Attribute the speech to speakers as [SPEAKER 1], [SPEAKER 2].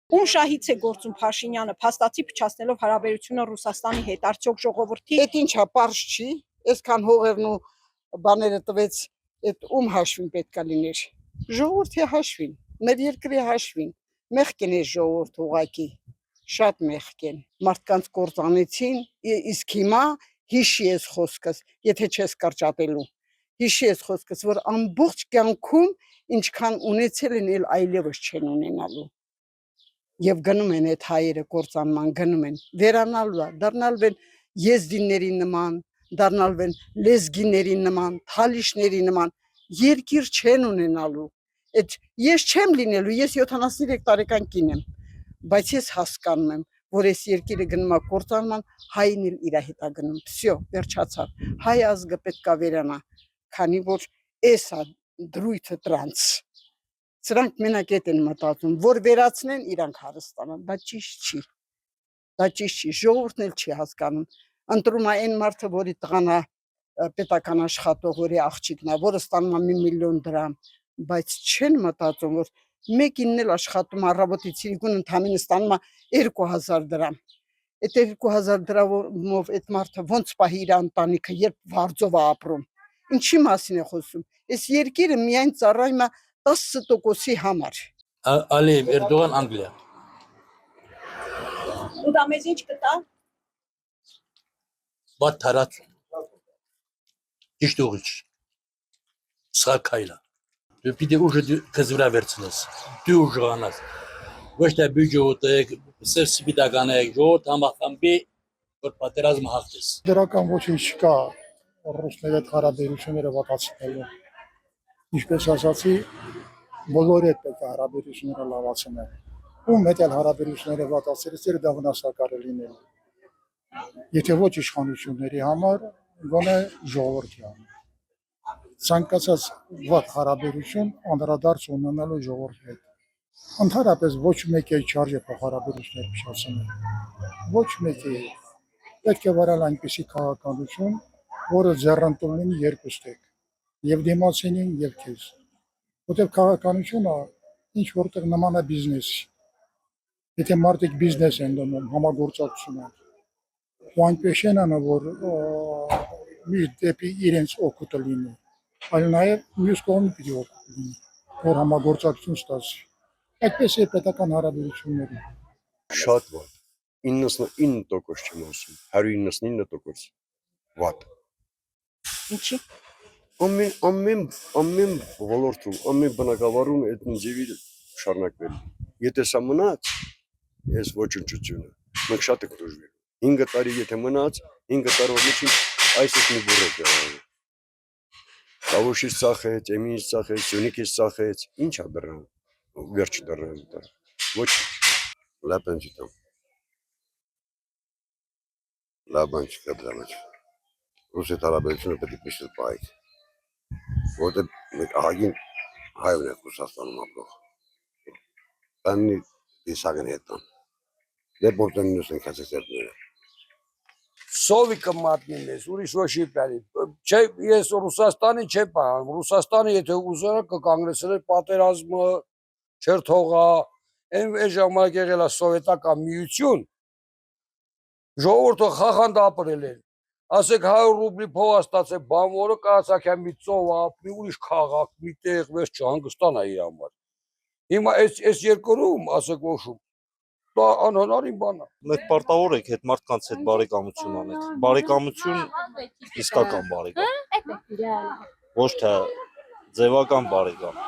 [SPEAKER 1] Ում շահից է գործում Փաշինյանը, փաստացի փչացնելով հարաբերությունը Ռուսաստանի հետ, արդյոք ժողովրդի
[SPEAKER 2] Այդ ինչա պարզ չի, այսքան հողերն ու բաները տվեց, այդ ում հաշվին պետք է լիներ։ Ժողովրդի հաշվին, մեր երկրի հաշվին, մեղք են այս ժողովուրդ ուղակի, շատ մեղք են։ Մարդկանց կործանեցին, իսկ հիմա հիշի ես խոսքս, եթե չես կրճատելու։ Հիշի ես խոսքս, որ ամբողջ կյանքում ինչքան ունեցել են, էլ այլևս չեն ունենալու։ Եվ գնում են այդ հայերը կործանման, գնում են, վերանալու է, դառնալու են եզդիների նման, դառնալու են լեզգիների նման, թալիշների նման, երկիր չեն ունենալու։ Այդ ես չեմ լինելու, ես 73 տարեկան կին եմ, բայց ես հասկանում եմ, որ այս երկիրը գնում է կործանման, հայն էլ իր հետ է գնում, վсё, վերջացավ, հայ ազգը պետք է վերանա, քանի որ էս է դրույթը տրանց։ Սրանք մենակ էդ են մտածում, որ վերացնեն իրանք հարստանան, դա ճիշտ չի, ժողովուրդն էլ չի հասկանում, ընտրում է այն մարդը, որի տղան է պետական աշխատող, որի աղջիկն է, որը ստանում է 1 միլիոն դրամ, բայց չեն մտածում, որ մեկինն էլ աշխատում առավոտից իրիկուն ընդամենը ստանում է 2000 դրամ, այդ 2000 դրամով այդ մարդը ոնց պահի իր ընտանիքը, երբ վարձով է ապրում, ինչի մասին է խոսում, այս երկիրը միայն ծառայում է 10%-ի համար։
[SPEAKER 3] Ալիև, Էրդողան, Անգլիա։
[SPEAKER 1] ու դա մեզ ինչ կտա։
[SPEAKER 3] Բադ թարացում, ճիշտ ուղիչ, սղալ քայլա, դու պիտի ուժը քեզ վրա վերցնես, դու ուժղանաս, ոչ թե բյուջե ուտեք, սև սպիտական եք, ժողովուրդ համախմբի, որ պատերազմը հաղթես։
[SPEAKER 4] Դրական ոչինչ չկա ռուսների հետ հարաբերությունները վատացնելու, ինչպես ասացի, բոլորի հետ պետք է հարաբերությունները լավացնել, ում հետ էլ հարաբերությունները վատացրել, դա վնասակար է լինելու, եթե ոչ իշխանությունների համար, գոնե ժողովրդի համար, ցանկացած վատ հարաբերություն անդրադարձ ունենալու ժողովրդի հետ, ընդհանրապես ոչ մեկի չարժե հարաբերություններ փչացնել, ոչ մեկի պետք է վարել այնպիսի քաղաքականություն, որը ձեռնտու լինի երկուստեք, եւ դիմացինին եւ քեզ, որտեղ քաղաքականությունը ինչ որտեղ նման է բիզնեսի, եթե մարդիկ բիզնես են դնում, համագործակցություն են, ու այնպես են անը, որ միշտ դեպի իրենց օգուտը լինի, այլ նաեւ մյուս կողմը պիտի օգուտ լինի, որ համագործակցություն ստացվի, այդպես է պետական հարաբերությունները։
[SPEAKER 5] Շատ վատ, 99% չեմ ասում, 199% վատ։
[SPEAKER 1] Ինչի։
[SPEAKER 5] Ամեն ոլորտում, ամեն բնակավարում այդ նիզիվի շարունակվել։ Եթե սա մնաց, այս ոչնչությունը, մենք շատ ենք դժվար։ 5 տարի եթե մնաց, 5 տարով միջին այս էս մի բուր է եղել։ Տավուշից ծախեց, Էմինից ծախեց, Սյունիքից ծախեց, ինչ է դրան, վերջ դրան դա։ Ոչ, լապեն չտամ։ Լապեն չկա դրանց։ Ռուսի հարաբերությունը պետք է պիշտ պահեք։ Որտեղ մենք ահագին հայեր ենք Ռուսաստանում ապրող։ Բանի դիսագն հետան։ Դե որտեղ նույնս ենք հասեցել։
[SPEAKER 6] Սովիկը մատնին ես, ուրիշ ոչ իպյանի, չէ ես Ռուսաստանի չէ պահանում, Ռուսաստանը եթե ուզերա կկանգնեցնել պատերազմը, չեր թողա, այն ժամանակ եղել է սովետական միություն, ժողովուրդը խախանդ ապրել են, ասեք 100 ռուբլի փող ստացել, բանվորը կարծաք մի ծով ապրի, ուրիշ քաղաք, մի տեղ, վես չհանգստանա իր համար, հիմա այս երկրում, ասեք ոշում, դա անհնարին բան է։
[SPEAKER 7] Մենք պարտավոր ենք այդ մարդկանց հետ բարեկամություն անել։ Բարեկամություն իսկական բարեկամ։ Ոչ թե ձևական բարեկամ։